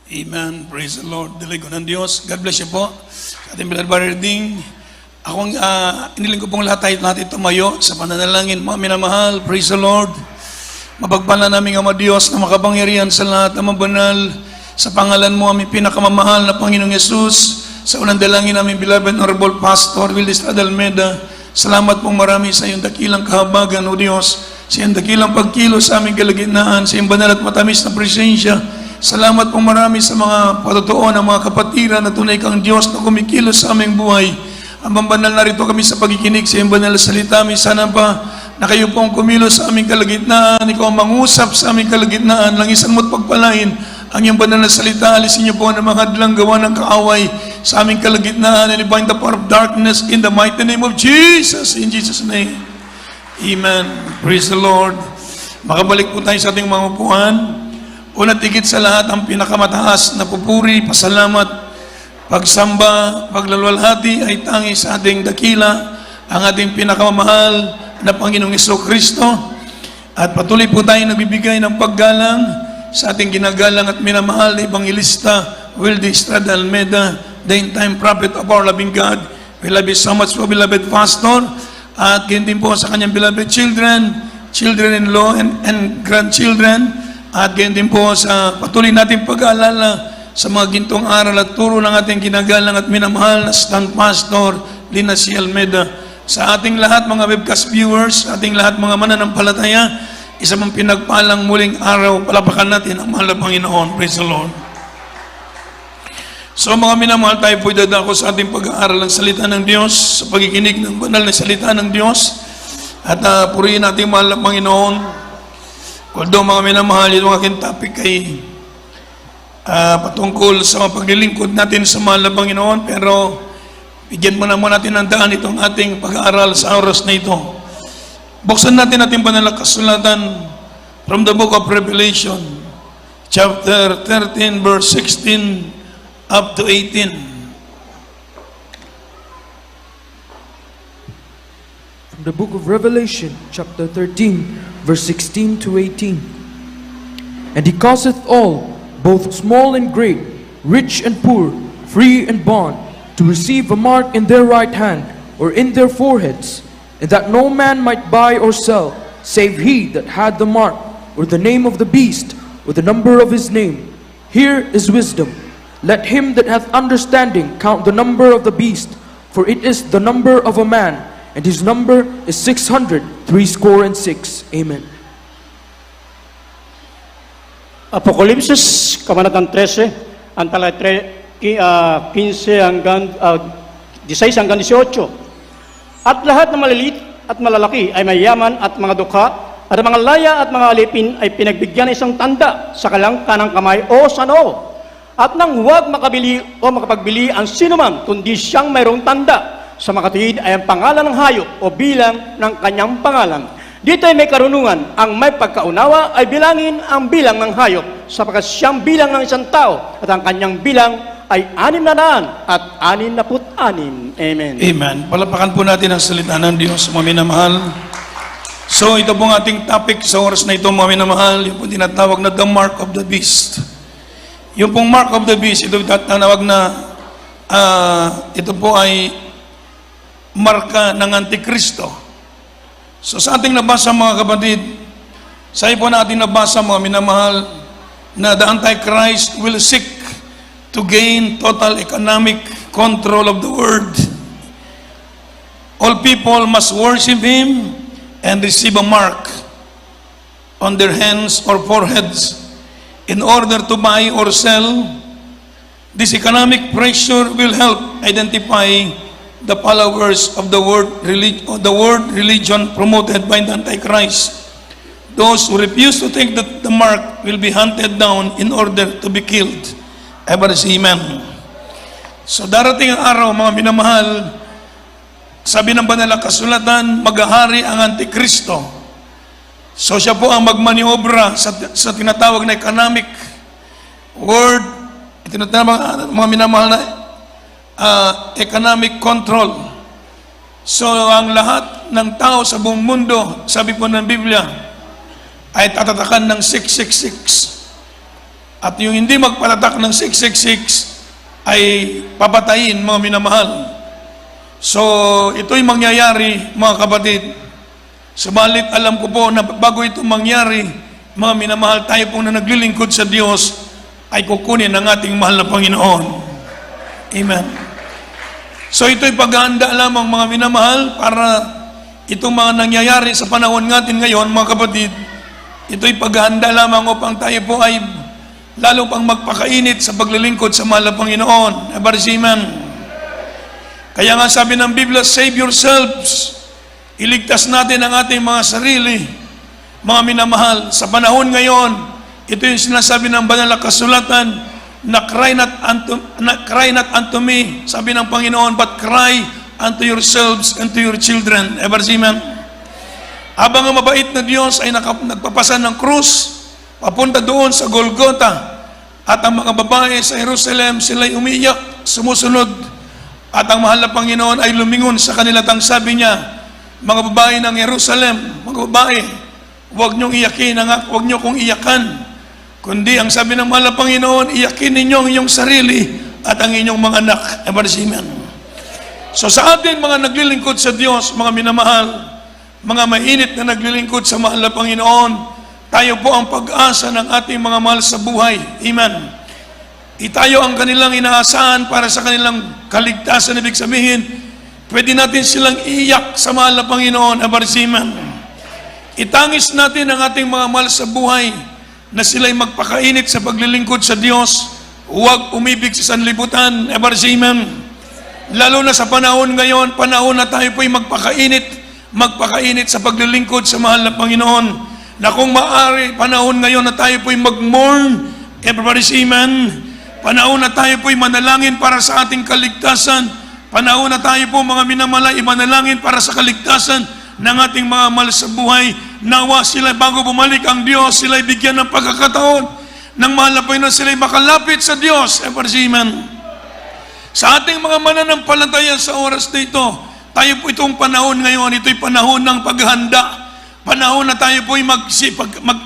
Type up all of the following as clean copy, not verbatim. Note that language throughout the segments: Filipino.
Amen. Praise the Lord. Diligo ng Diyos. God bless you po. Sa ating beloved brother Ding. Iniling ko pong lahat natin tumayo sa pananalangin. Mga minamahal, praise the Lord. Mapagpala namin Ama Diyos na makapangyarihan sa lahat na mabanal. Sa pangalan mo, aming pinakamamahal na Panginoong Yesus. Sa unang dalangin namin, beloved Honorable Pastor Willis Almeida. Salamat pong marami sa iyong dakilang kahabagan, O Diyos. Sa iyong dakilang pagkilos sa aming kalagitnaan, sa iyong banal at matamis na presensya. Salamat pong marami sa mga patotoo ng mga kapatiran na tunay kang Diyos na kumikilos sa aming buhay. Ang banal na rito kami sa pagkikinig sa iyong banal na salita. Sana pa na kayo pong kumilos sa aming kalagitnaan. Ikaw ang mangusap sa aming kalagitnaan. Langisan mo at pagpalain ang iyong banal na salita. Alisin niyo po ang mga hadlang gawa ng kaaway sa aming kalagitnaan. And bind the power of darkness in the mighty name of Jesus. In Jesus' name. Amen. Praise the Lord. Makabalik po tayo sa ating mga upuan. Una tigit sa lahat, ang pinakamataas na pupuri, pasalamat, pagsamba, paglalwalhati ay tangi sa ating dakila, ang ating pinakamamahal na Panginoong Jesucristo. At patuloy po tayo nagbibigay ng paggalang sa ating ginagalang at minamahal na Evangelista Wildy Estrada Almeida, the end-time prophet of our loving God. We love you so much po, beloved pastor. At ganyan din po sa kanyang beloved children, children-in-law and grandchildren. At ganyan din po sa patuloy nating pag-aalala sa mga gintong aral at turo ng ating ginagalang at minamahal na stand pastor Lina C. Almeida. Sa ating lahat mga webcast viewers, sa ating lahat mga mananampalataya, isa mong pinagpalang muling araw, palapakan natin ang mahal na Panginoon. Praise the Lord. So mga minamahal, tayo po'y dadako sa ating pag-aaral ng salita ng Diyos, sa pagkikinig ng banal na salita ng Diyos. At purihin natin mahal na Panginoon. Although mga minamahal, itong aking topic ay patungkol sa paglilingkod natin sa mahal na Panginoon, pero bigyan mo natin ng daan itong ating pag-aaral sa oras na ito. Buksan natin ating banal na kasulatan from the book of Revelation, chapter 13, verse 16 up to 18. From the book of Revelation, chapter 13, verse 16 to 18. And he causeth all, both small and great, rich and poor, free and bond, to receive a mark in their right hand, or in their foreheads, and that no man might buy or sell, save he that had the mark, or the name of the beast, or the number of his name. Here is wisdom. Let him that hath understanding count the number of the beast, for it is the number of a man, and his number is 666. Amen. Apokalipsis, Kabanatang 13, ang talay 15 hanggang 16 hanggang 18. At lahat ng maliliit at malalaki ay mayaman at mga dukha, at mga laya at mga alipin ay pinagbigyan ng isang tanda sa kanang kamay o sa noo. At nang huwag makabili o makapagbili ang sinuman, kundi siyang mayroong tanda. Sa makatuwid ay ang pangalan ng hayop o bilang ng kanyang pangalan. Dito ay may karunungan. Ang may pagkaunawa ay bilangin ang bilang ng hayop, sapagkat siyang bilang ng isang tao, at ang kanyang bilang ay 666. Amen. Amen. Palapakan po natin ang salita ng Diyos, mga minamahal. So ito pong ating topic sa oras na ito, mga minamahal, yung pong tinatawag na the mark of the beast. Yung pong mark of the beast, ito tinatawag na ito po ay marka ng Antikristo. So sa ating nabasa mga kapatid, sa po na ating nabasa mga minamahal, na the Antichrist will seek to gain total economic control of the world. All people must worship him and receive a mark on their hands or foreheads in order to buy or sell. This economic pressure will help identify the followers of the world religion promoted by the Antichrist. Those who refuse to take the mark will be hunted down in order to be killed. Ever say amen. So darating ang araw, mga minamahal, sabi ng banal na kasulatan, maghahari ang Antikristo. So siya po ang magmaniobra sa tinatawag na economic world, tinatawag mga minamahal na economic control. So ang lahat ng tao sa buong mundo, sabi po ng Biblia, ay tatatakan ng 666. At yung hindi magpatatak ng 666 ay papatayin, mga minamahal. So, ito'y mangyayari, mga kapatid. Subalit, alam ko po na bago ito mangyari, mga minamahal, tayo po na naglilingkod sa Diyos ay kukunin ng ating mahal na Panginoon. Amen. So, ito'y paghahanda lamang, mga minamahal, para itong mga nangyayari sa panahon natin ngayon, mga kapatid, ito'y paghahanda lamang upang tayo po ay lalo pang magpakainit sa paglilingkod sa mahal na Panginoon. Amen. Kaya nga sabi ng Biblia, save yourselves. Iligtas natin ang ating mga sarili, mga minamahal. Sa panahon ngayon, ito yung sinasabi ng banal na kasulatan, na cry not unto me, sabi ng Panginoon, but cry unto yourselves and to your children. Amen. Habang ang mabait na Diyos ay nagpapasan ng krus, papunta doon sa Golgotha, at ang mga babae sa Jerusalem, sila'y umiyak, sumusunod, at ang mahal na Panginoon ay lumingon sa kanila, tang sabi niya, mga babae ng Jerusalem, mga babae, huwag niyong iyakin, huwag niyo kong iyakan, kundi ang sabi ng mahal na Panginoon, iyakin ninyo ang inyong sarili at ang inyong mga anak. Amen. So sa atin mga naglilingkod sa Diyos, mga minamahal, mga mainit na naglilingkod sa mahal na Panginoon, tayo po ang pag-asa ng ating mga mahal sa buhay. Amen. Itayo ang kanilang inaasahan para sa kanilang kaligtasan. Ibig sabihin, pwede natin silang iyak sa mahal na Panginoon. Amen. Itangis natin ang ating mga mahal sa buhay na sila'y magpakainit sa paglilingkod sa Diyos. Huwag umibig sa sanlibutan. Amen. Lalo na sa panahon ngayon, panahon na tayo po'y magpakainit sa paglilingkod sa mahal na Panginoon. Na kung maaari, panahon ngayon na tayo po'y mag-mourn. Amen. Panahon na tayo po'y manalangin para sa ating kaligtasan. Panahon na tayo po mga minamahal, imanalangin para sa kaligtasan ng ating mga mahal sa buhay. Nawa sila bago bumalik ang Diyos, sila'y bigyan ng pagkakataon ng mahal na Panginoon, sila'y makalapit sa Diyos. Amen. Sa ating mga mananampalataya sa oras na ito, tayo po itong panahon ngayon, ito'y panahon ng paghahanda. Panahon na tayo po'y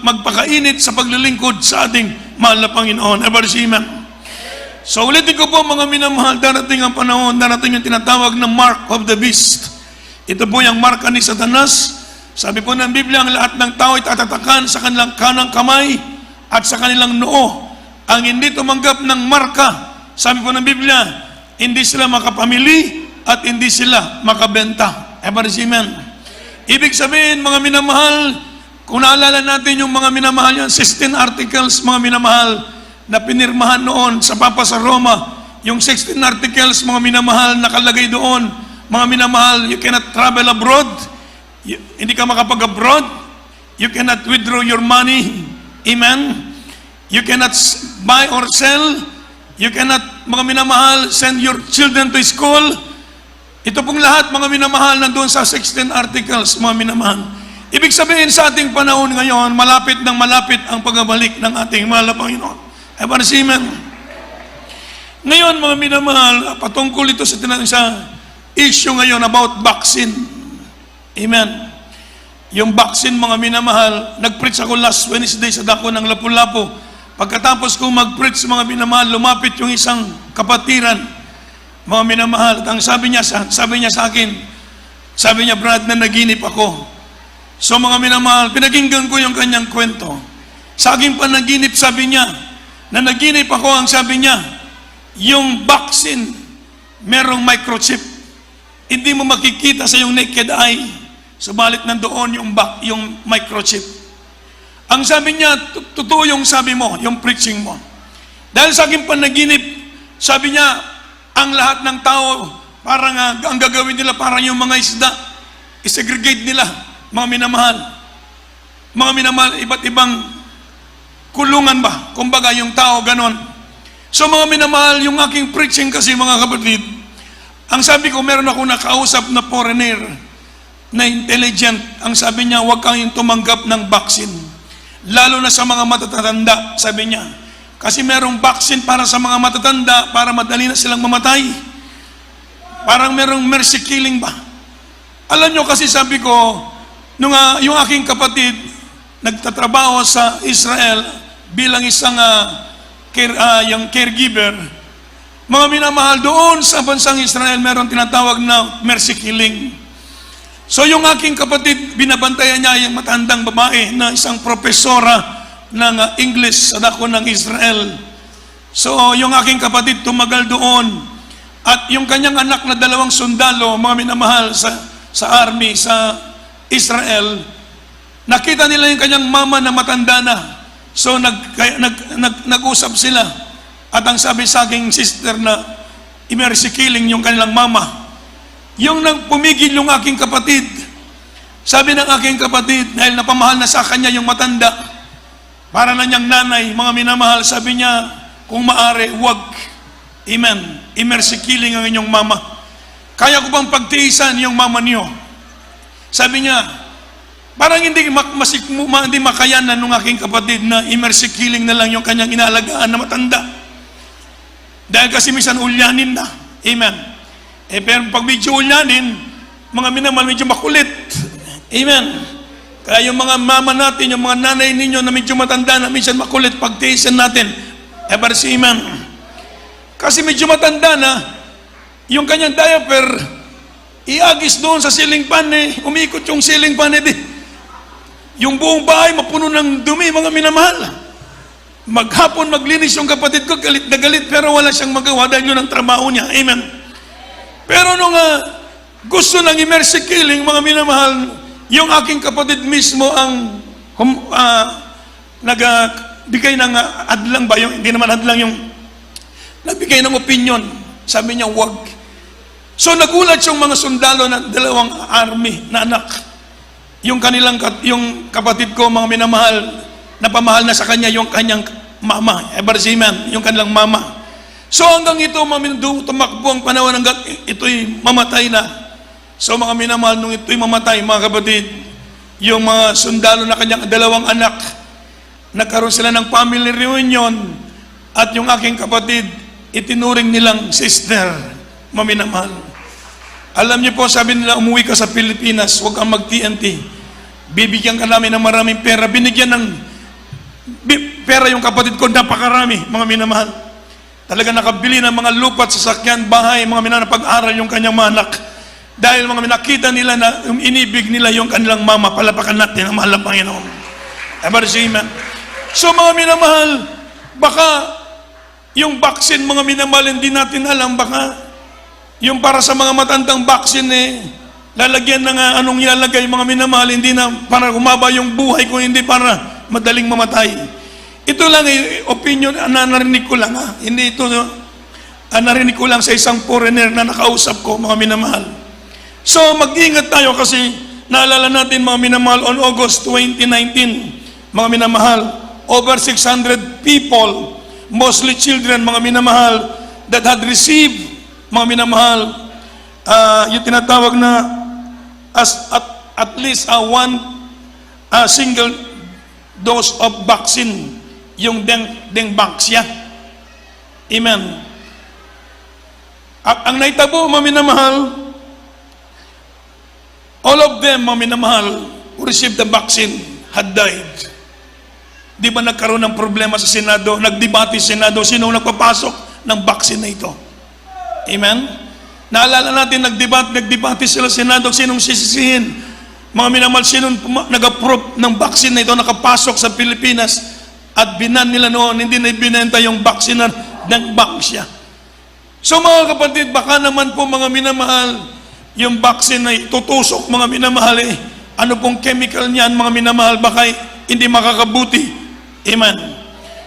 magpakainit sa paglilingkod sa ating mahal na Panginoon. Amen. So ulitin ko po mga minamahal, darating ang panahon, darating yung tinatawag na mark of the beast. Ito po yung marka ni Satanas. Sabi po ng Biblia, ang lahat ng tao ay tatatakan sa kanilang kanang kamay at sa kanilang noo. Ang hindi tumanggap ng marka, sabi po ng Biblia, hindi sila makapamili at hindi sila makabenta. Amen. Ibig sabihin, mga minamahal, kung naalala natin yung mga minamahal yan, 16 articles, mga minamahal, na pinirmahan noon sa Papa sa Roma, yung 16 articles, mga minamahal, nakalagay doon, mga minamahal, you cannot travel abroad, hindi ka makapag-abroad, you cannot withdraw your money, amen, you cannot buy or sell, you cannot, mga minamahal, send your children to school. Ito pong lahat, mga minamahal, nandun sa 16 articles, mga minamahal. Ibig sabihin sa ating panahon ngayon, malapit ng malapit ang pagbabalik ng ating mahal na Panginoon. Amen. Ngayon, mga minamahal, patungkol ito sa issue ngayon about vaccine. Amen. Yung vaccine, mga minamahal, nag-preach ako last Wednesday sa dako ng Lapu-Lapu. Pagkatapos kong mag-preach, mga minamahal, lumapit yung isang kapatiran, mga minamahal, at ang sabi niya sa akin, sabi niya, Brad, na naginip ako. So mga minamahal, pinakinggan ko yung kanyang kwento. Sa aking panaginip, sabi niya, na naginip ako, ang sabi niya, yung vaccine, merong microchip. Hindi mo makikita sa yung naked eye, subalit nandoon yung microchip. Ang sabi niya, totoo yung sabi mo, yung preaching mo. Dahil sa aking panaginip, sabi niya, ang lahat ng tao, parang ang gagawin nila, parang yung mga isda, isegregate nila, mga minamahal. Mga minamahal, iba't ibang kulungan ba? Kumbaga yung tao, ganon. So mga minamahal, yung aking preaching kasi mga kapatid, ang sabi ko, meron ako nakausap na foreigner na intelligent. Ang sabi niya, huwag kang tumanggap ng vaccine. Lalo na sa mga matatanda, sabi niya. Kasi merong vaccine para sa mga matatanda, para madali na silang mamatay. Parang merong mercy killing ba? Alam nyo kasi sabi ko, nung yung aking kapatid, nagtatrabaho sa Israel bilang isang yung caregiver, mga minamahal, doon sa bansang Israel, meron tinatawag na mercy killing. So yung aking kapatid, binabantayan niya yung matandang babae na isang profesora ng English sa dako ng Israel. So yung aking kapatid tumagal doon, at yung kanyang anak na 2 sundalo, mga minamahal, sa army, sa Israel, nakita nila yung kanyang mama na matanda na. So nag-usap sila. At ang sabi sa aking sister na i-mercy killing yung kanilang mama. Yung pumigil yung aking kapatid. Sabi ng aking kapatid, dahil napamahal na sa kanya yung matanda, para na niyang nanay, mga minamahal, sabi niya, kung maaari, wag. Amen. I-mercy killing ang inyong mama. Kaya ko bang pagtiisan yung mama niyo? Sabi niya, parang hindi makayanan ng aking kapatid na i-mercy killing na lang yung kanyang inaalagaan na matanda. Dahil kasi minsan ulyanin na. Amen. Pero pag medyo ulyanin, mga minamahal, medyo makulit. Amen. Kaya yung mga mama natin, yung mga nanay ninyo na medyo matanda na minsan makulit, pagtiisan natin. Ever si Amen. Kasi medyo matanda na, yung kanyang diaper, iagis doon sa ceiling fan umikot yung ceiling fan yung buong bahay mapuno ng dumi, mga minamahal. Maghapon maglinis yung kapatid ko, galit na galit, pero wala siyang magawa dahil yun ang trabaho niya. Amen. Pero nung gusto ng mercy killing, mga minamahal, yung aking kapatid mismo ang nagbigay ng hadlang ba, hindi naman hadlang, yung nagbigay ng opinion. Sabi niya, wag. So nagulat yung mga sundalo na 2 army na anak. Yung yung kapatid ko, mga minamahal, napamahal na sa kanya yung kanyang mama, Ebersiman, yung kanilang mama. So hanggang ito, tumakbo ang panahon hanggang ito'y mamatay na. So mga minamahal, nung ito'y mamatay, mga kapatid, yung mga sundalo na kanyang 2 anak, nagkaroon sila ng family reunion, at yung aking kapatid, itinuring nilang sister, mga minamahal. Alam niyo po, sabi nila, umuwi ka sa Pilipinas, huwag kang mag-TNT. Bibigyan ka namin ng maraming pera. Binigyan ng pera yung kapatid ko, napakarami, mga minamahal. Talaga nakabili ng mga lupat, sasakyan, bahay, mga minamahal, pag-aral yung kanyang mga anak. Dahil mga nakita nila na inibig nila yung kanilang mama, palapakan natin ang mahal ng Panginoon. Amen. So mga minamahal, baka yung vaccine, mga minamahal, hindi natin alam, baka yung para sa mga matandang vaccine lalagyan ng anong ilalagay, mga minamahal, hindi na para humaba yung buhay, kung hindi para madaling mamatay. Ito lang opinion na narinig ko lang. Hindi ito narinig ko lang sa isang foreigner na nakausap ko, mga minamahal. So mag-ingat tayo kasi naalala natin, mga minamahal, on August 2019, mga minamahal, over 600 people, mostly children, mga minamahal, that had received, mga minamahal, yung tinatawag na at least one single dose of vaccine, yung Dengvaxia. Amen. Ang naitabo, mga minamahal, all of them, mga minamahal, who received the vaccine had died. Di ba nagkaroon ng problema sa Senado? Nagdebate sa Senado, sino nagpapasok ng vaccine na ito? Amen? Naalala natin, nagdebate sila sa Senado, sinong sisisihin? Mga minamahal, sinong nag-approve ng vaccine na ito, nakapasok sa Pilipinas, at binan nila noon, hindi na ibinenta yung vaccine ng Dengvaxia. So mga kapatid, baka naman po, mga minamahal, yung vaccine na tutusok, mga minamahal, ano pong chemical niyan, mga minamahal, baka hindi makakabuti. Amen.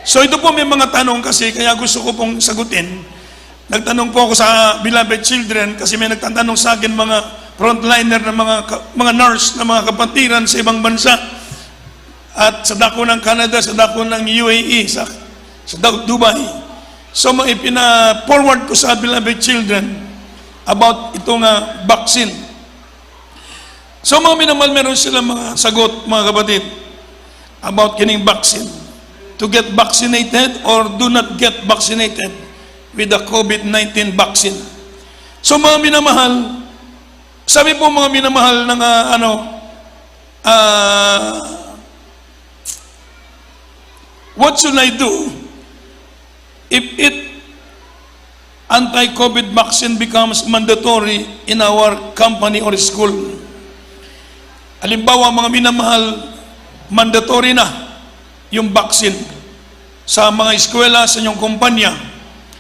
So ito po may mga tanong kasi, kaya gusto ko pong sagutin. Nagtanong po ako sa beloved children kasi may nagtatanong sa akin, mga frontliner na mga nurse na mga kapatiran sa ibang bansa, at sa dako ng Canada, sa dako ng UAE, sa Dubai. So ipina-forward ko sa beloved children about itong vaccine. So mga minamahal, meron silang mga sagot, mga kapatid, about kining vaccine. To get vaccinated or do not get vaccinated with the COVID-19 vaccine. So mga minamahal, sabi po mga minamahal ng what should I do if anti-COVID vaccine becomes mandatory in our company or school. Halimbawa, mga minamahal, mandatory na yung vaccine sa mga eskwela, sa inyong kumpanya.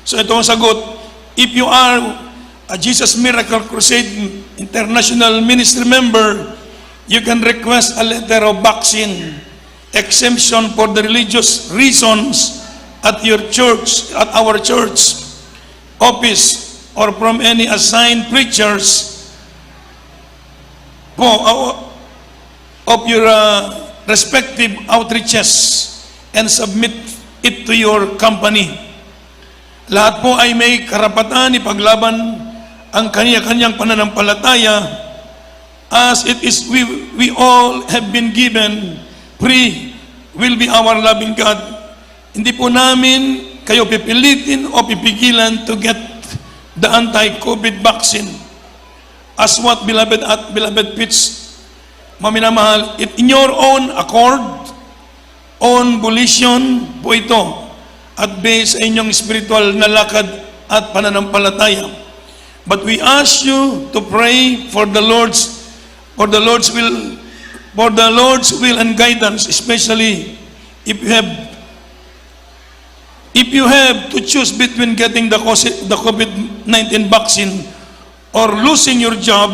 So ito ang sagot, if you are a Jesus Miracle Crusade International Ministry member, you can request a letter of vaccine exemption for the religious reasons at your church, at our church office, or from any assigned preachers of your respective outreaches, and submit it to your company. Lahat po ay may karapatan ipaglaban ang kanya-kanyang pananampalataya, as it is we all have been given free will be our loving God. Hindi po namin kayo pipilitin o pipigilan to get the anti-COVID vaccine. As what beloved Pits, maminamahal, in your own accord, own volition po ito, at based sa inyong spiritual na lakad at pananampalataya. But we ask you to pray for the Lord's will and guidance, especially if you have to choose between getting the COVID-19 vaccine or losing your job.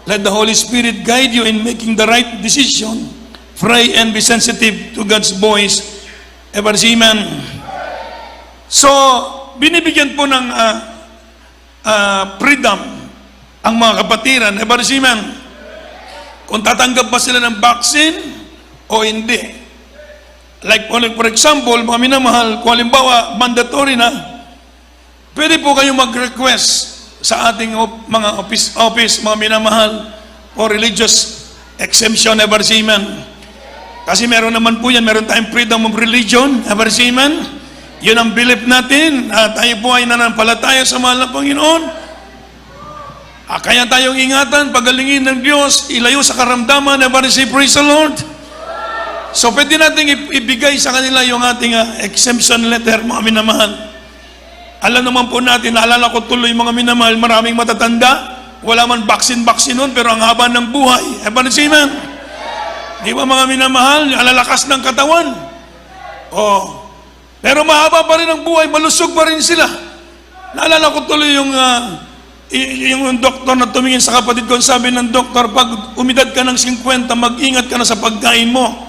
Let the Holy Spirit guide you in making the right decision. Pray and be sensitive to God's voice. Ever see, amen. So, binibigyan po ng freedom ang mga kapatiran. Ever see, amen. Kung tatanggap ba sila ng vaccine o hindi. Like for example, mga minamahal, kung halimbawa mandatory na, pwede po kayo mag-request sa ating mga office, mga minamahal, for religious exemption, ever see, amen. Kasi meron naman po yan, meron tayong freedom of religion, ever see, amen. Yun ang belief natin, tayo po ay nananampalataya sa mahal na Panginoon. Kaya tayong ingatan, pagalingin ng Diyos, ilayo sa karamdaman, ever see, praise the Lord. So pwede natin ibigay sa kanila yung ating exemption letter, mga minamahal. Alam naman po natin, naalala ko tuloy mga minamahal, maraming matatanda, wala man vaccine nun, pero ang haba ng buhay. Ever see, man? Di ba mga minamahal, alalakas ng katawan? Oh. Pero mahaba pa rin ang buhay, malusog pa rin sila. Naalala ko tuloy yung doktor na tumingin sa kapatid ko, sabi ng doktor, pag umidad ka ng 50, mag-ingat ka na sa pagkain mo.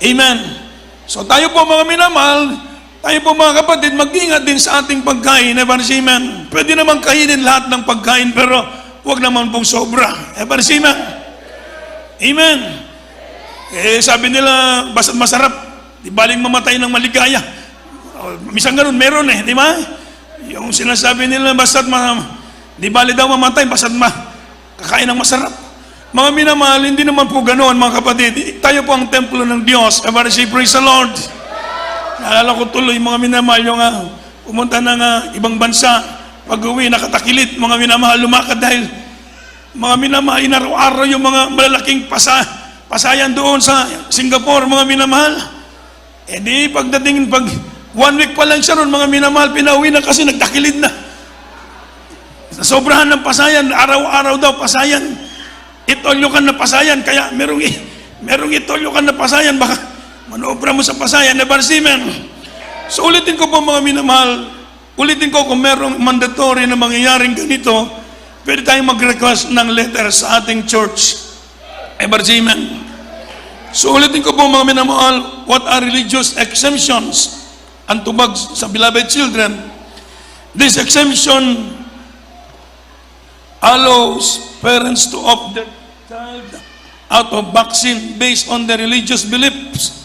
Amen. So tayo po mga minamahal, tayo po mga kapatid, mag-ingat din sa ating pagkain. Ever see, amen. Pwede naman kainin lahat ng pagkain, pero huwag naman pong sobra. Ever see, amen. Amen. Sabi nila, basta't masarap, di baling mamatay ng maligaya. Minsan ganun, meron di ba? Yung sinasabi nila, basta't di bali daw mamatay, basta't kakain ng masarap. Mga minamahal, hindi naman po ganoon, mga kapatid. Tayo po ang templo ng Diyos. Ever say, praise the Lord. Naalala ko tuloy, mga minamahal, yung pumunta ng ibang bansa, pag-uwi, nakatakilit, mga minamahal, lumakad dahil mga minamahal, inaraw-araw yung mga malalaking pasayan doon sa Singapore, mga minamahal. Pag 1 week pa lang siya ron, mga minamahal, pinauwi na kasi nagtakilid na. Sa sobrahan ng pasayan, araw-araw daw pasayan. Itolyokan na pasayan, kaya merong itolyokan na pasayan, baka manobra mo sa pasayan, never see, man. So ulitin ko po mga minamahal, ulitin ko kung merong mandatory na mangyayaring ganito, pwede tayong mag-request ng letter sa ating church. Ever see, man. So ulitin ko po mga minamahal, what are religious exemptions and tubag sa beloved children? This exemption allows parents to opt their child out of vaccine based on their religious beliefs.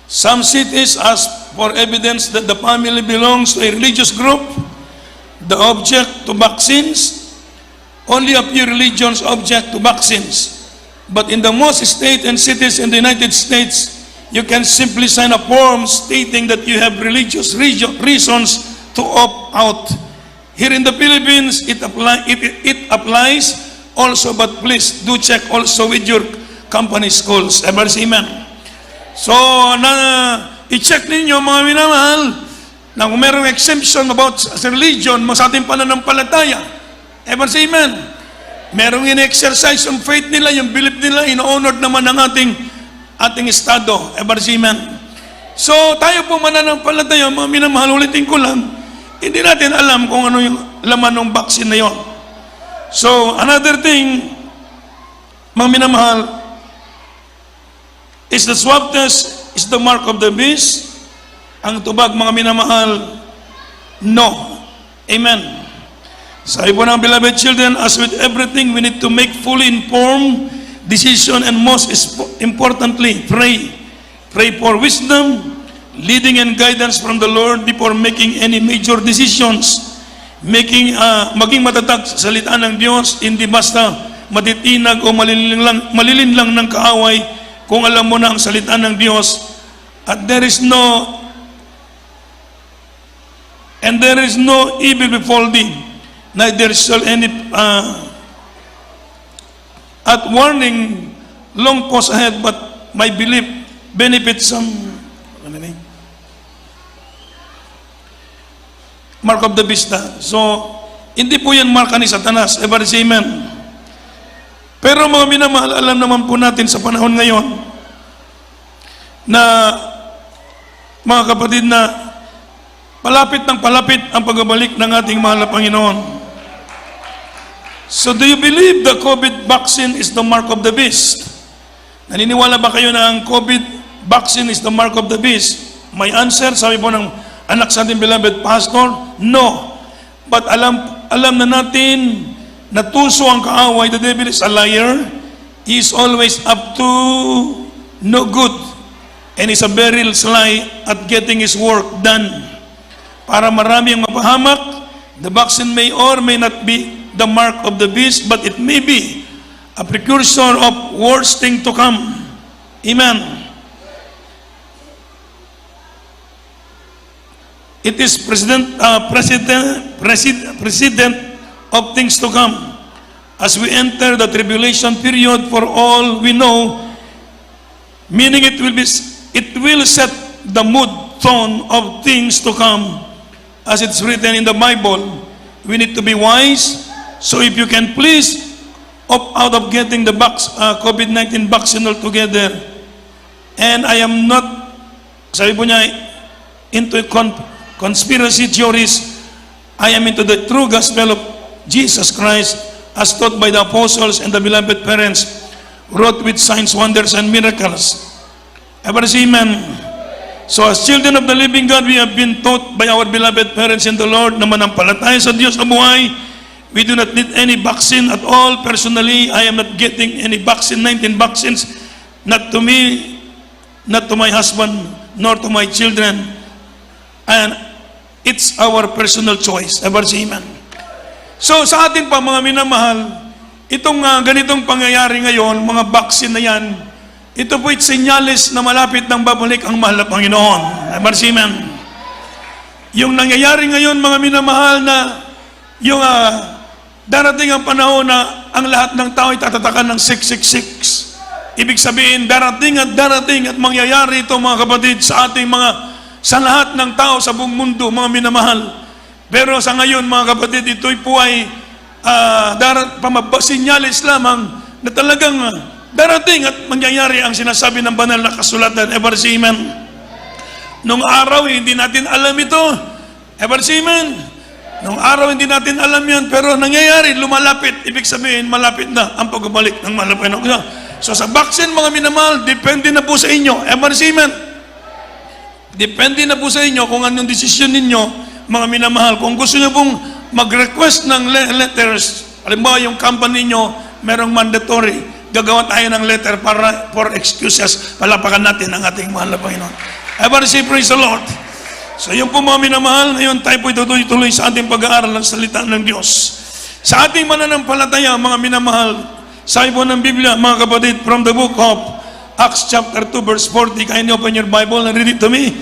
Some cities ask for evidence that the family belongs to a religious group, the object to vaccines. Only a few religions object to vaccines. But in the most states and cities in the United States, you can simply sign a form stating that you have religious reasons to opt out. Here in the Philippines, it applies also, but please do check also with your company schools. Ever see, amen. So, i-check ninyo mga minamahal, na kung merong exemption about sa religion, sa ating pananampalataya. Ever say amen? Merong in-exercise yung faith nila, yung belief nila, in-honored naman ng ating estado. Ever say amen? So, tayo po mananampalataya, mga minamahal, ulitin ko lang, hindi natin alam kung ano yung laman ng vaccine na yon. So, another thing, mga minamahal, is the swab test is the mark of the beast? Ang tubag, mga minamahal, no. Amen. Sabi po ng beloved children, as with everything, we need to make fully informed decision and most importantly, pray. Pray for wisdom, leading and guidance from the Lord before making any major decisions. Maging matatag sa salita ng Diyos, hindi basta matitinag o malilin lang ng kaaway kung alam mo na ang salita ng Diyos. At there is no evil befall thee, neither shall any at warning long pause ahead, but my belief benefits some mark of the beast. So, hindi po yan marka ni Satanas. Ever say amen? Pero mga minamahal, alam naman po natin sa panahon ngayon na mga kapatid na palapit ng palapit ang pagbabalik ng ating mahal na Panginoon. So do you believe the COVID vaccine is the mark of the beast? Naniniwala ba kayo na ang COVID vaccine is the mark of the beast? My answer, sabi po ng anak sa ating beloved pastor, no. But alam na natin na tuso ang kaaway, the devil is a liar. He is always up to no good. And is a very sly at getting his work done. Para marami ang mapahamak, the vaccine may or may not be the mark of the beast, but it may be a precursor of worse thing to come. Amen. It is precedent of things to come. As we enter the tribulation period, for all we know, meaning it will set the mood tone of things to come. As it's written in the Bible, we need to be wise. So if you can please opt out of getting the COVID-19 vaccine altogether. And I am not, sabi po niya, into conspiracy theories. I am into the true gospel of Jesus Christ as taught by the apostles and the beloved parents, wrote with signs, wonders, and miracles. Ever say amen? So as children of the living God, we have been taught by our beloved parents in the Lord na manampalataya sa Diyos na buhay. We do not need any vaccine at all. Personally, I am not getting any vaccine, 19 vaccines, not to me, not to my husband, nor to my children. And it's our personal choice. Ever say amen? So sa atin pa mga minamahal, itong ganitong pangyayari ngayon, mga vaccine na yan, ito po'y senyales na malapit ng babalik ang mahal na Panginoon. Ever say amen? Yung nangyayari ngayon mga minamahal na yung darating ang panahon na ang lahat ng tao ay tatatakan ng 666. Ibig sabihin, darating at mangyayari ito mga kapatid sa ating sa lahat ng tao sa buong mundo, mga minamahal. Pero sa ngayon mga kapatid, ito'y po ay sinyalis lamang na talagang darating at mangyayari ang sinasabi ng banal na kasulatan. Ever say amen? Nung araw, hindi natin alam ito. Ever say amen? Nung araw, hindi natin alam yan, pero nangyayari, lumalapit. Ibig sabihin, malapit na ang pagbabalik ng malapit. So sa vaccine, mga minamahal, depende na po sa inyo. Ever say amen? Depende na po sa inyo kung anong desisyon ninyo, mga minamahal. Kung gusto nyo pong mag-request ng letters, halimbawa yung company nyo, merong mandatory, gagawa tayo ng letter for excuses, palapakan natin ang ating mahal na Panginoon. Ever say praise the Lord? So yun po mga minamahal, ngayon tayo po itutuloy sa ating pag-aaral ng salita ng Diyos. Sa ating mananampalataya, mga minamahal, sabi po ng Biblia, mga kapatid, from the book of Acts chapter 2 verse 40, can you open your Bible and read it to me?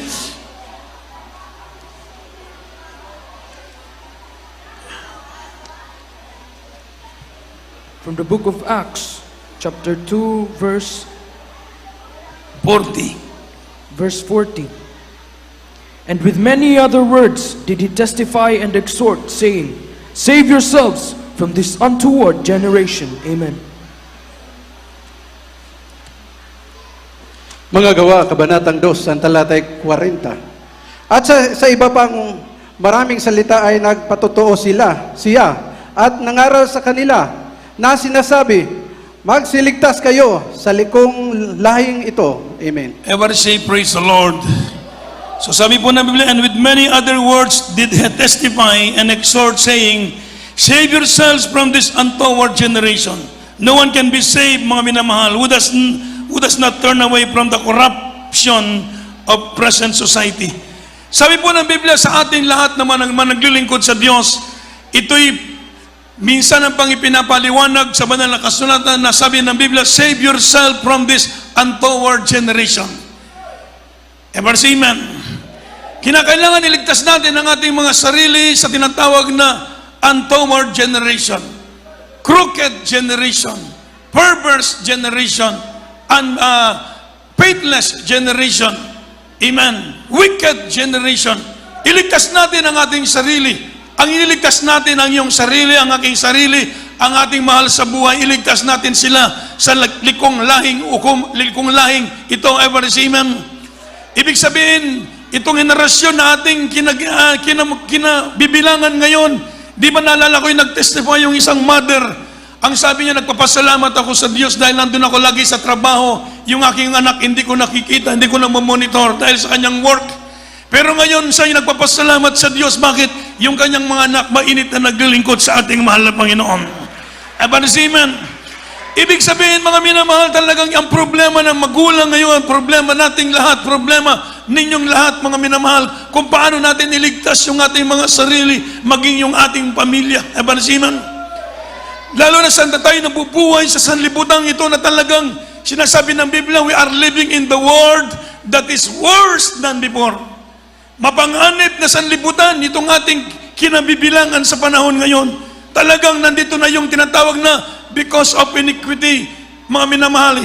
From the book of Acts, chapter 2, verse 40. 40. And with many other words did he testify and exhort, saying, Save yourselves from this untoward generation. Amen. Mga Gawa, Kabanatang 2, ang talatay 40. At sa iba pang maraming salita ay nagpatotoo siya, at nangaral sa kanila na sinasabi, magsiligtas kayo sa likong lahing ito. Amen. Ever say, praise the Lord. So sabi po ng Biblia, and with many other words did he testify and exhort, saying, Save yourselves from this untoward generation. No one can be saved, mga minamahal, who does not turn away from the corruption of present society. Sabi po ng Biblia sa ating lahat naman naglilingkod sa Diyos, ito'y minsan ang pangipinapaliwanag sa banal na kasulatan na sabi ng Biblia, save yourself from this untoward generation. Ever say amen? Kinakailangan iligtas natin ang ating mga sarili sa tinatawag na untoward generation, crooked generation, perverse generation, and faithless generation. Amen. Wicked generation. Iligtas natin ang ating sarili. Ang ililigtas natin ang iyong sarili, ang aking sarili, ang ating mahal sa buhay. Iligtas natin sila sa likong lahing ito. Ever say amen? Ibig sabihin, itong henerasyon na ating kinabibilangan ngayon, di ba naalala ko yung nag-testify yung isang mother. Ang sabi niya, nagpapasalamat ako sa Diyos dahil nandun ako lagi sa trabaho. Yung aking anak, hindi ko nakikita, hindi ko na mamonitor dahil sa kanyang work. Pero ngayon, siya nagpapasalamat sa Diyos. Bakit? Yung kanyang mga anak, mainit na naglilingkod sa ating mahal na Panginoon. Amen. Ibig sabihin, mga minamahal, talagang ang problema ng magulang ngayon, problema nating lahat, problema ninyong lahat, mga minamahal, kung paano natin iligtas yung ating mga sarili, maging yung ating pamilya. Amen. Lalo na saan tayo nabubuhay sa sanlibutan ito na talagang sinasabi ng Biblia, we are living in the world that is worse than before. Mapanganib na sanlibutan itong ating kinabibilangan sa panahon ngayon. Talagang nandito na yung tinatawag na because of iniquity, mga minamahal.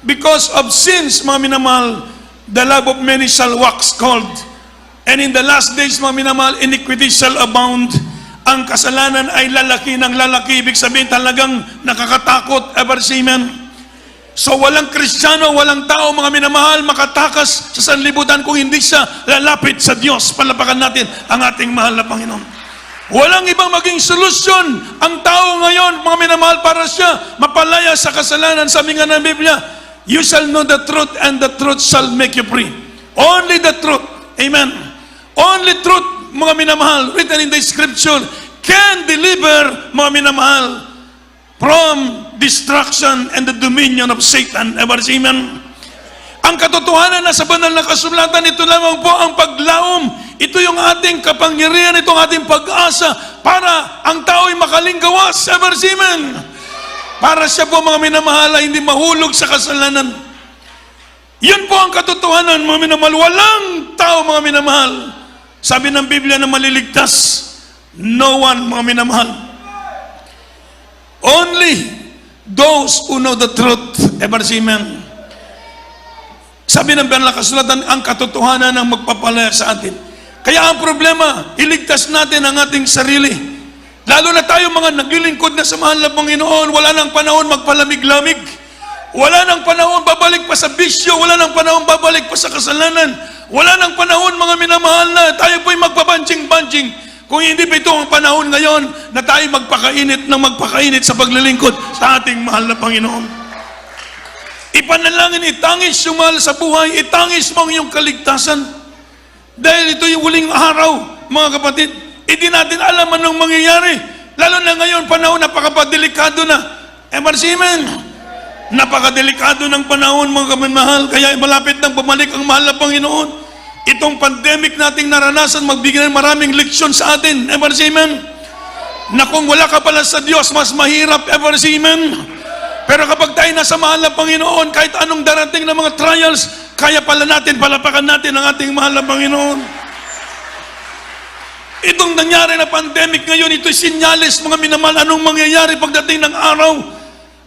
Because of sins, mga minamahal, the love of many shall wax cold. And in the last days, mga minamahal, iniquity shall abound. Ang kasalanan ay lalaki ng lalaki. Ibig sabihin talagang nakakatakot. Ever say amen? So walang Kristiyano, walang tao, mga minamahal, makatakas sa sanlibutan kung hindi siya lalapit sa Diyos. Palapakan natin ang ating mahal na Panginoon. Walang ibang maging solusyon ang tao ngayon, mga minamahal, para siya mapalaya sa kasalanan. Sabi nga ng Biblia, you shall know the truth and the truth shall make you free. Only the truth. Amen. Only truth, mga minamahal, written in the scripture, can deliver, mga minamahal, from destruction and the dominion of Satan. Ever say amen? Ang katotohanan na sa banal na kasulatan, ito lamang po ang paglaom. Ito yung ating kapangyarihan, itong ating pag-asa para ang tao'y makalinggawas. Ever say amen? Para siya po, mga minamahal, ay hindi mahulog sa kasalanan. Yan po ang katotohanan, mga minamahal. Walang tao, mga minamahal, sabi ng Biblia, na maliligtas. No one, mga minamahal. Only those who know the truth. Ever say amen? Sabi ng banal na kasulatan, ang katotohanan ang magpapalaya sa atin. Kaya ang problema, iligtas natin ang ating sarili. Lalo na tayo mga naglilingkod na sa mahal na Panginoon, wala nang panahon magpalamig-lamig. Wala nang panahon babalik pa sa bisyo, wala nang panahon babalik pa sa kasalanan. Wala nang panahon, mga minamahal, na tayo po'y magpabanjing-banjing. Kung hindi pa ito ang panahon ngayon na tayo magpakainit sa paglilingkod sa ating mahal na Panginoon. Ipanalangin, itangis yung mahal sa buhay, itangis mo ang iyong kaligtasan. Dahil ito yung huling araw, mga kapatid. Hindi natin alam anong mangyayari. Lalo na ngayon, panahon napakadelikado na. Amen. Napakadelikado ng panahon, mga kamahal, kaya malapit nang bumalik ang mahal na Panginoon. Itong pandemic nating naranasan, magbigay ng maraming leksyon sa atin. Ever say amen? Na kung wala ka pala sa Diyos, mas mahirap. Ever say amen? Pero kapag tayo nasa mahal na Panginoon, kahit anong darating na mga trials, kaya pala natin, palapakan natin ang ating mahal na Panginoon. Itong nangyari na pandemic ngayon, ito'y sinyalis, mga minamahal, anong mangyayari pagdating ng araw.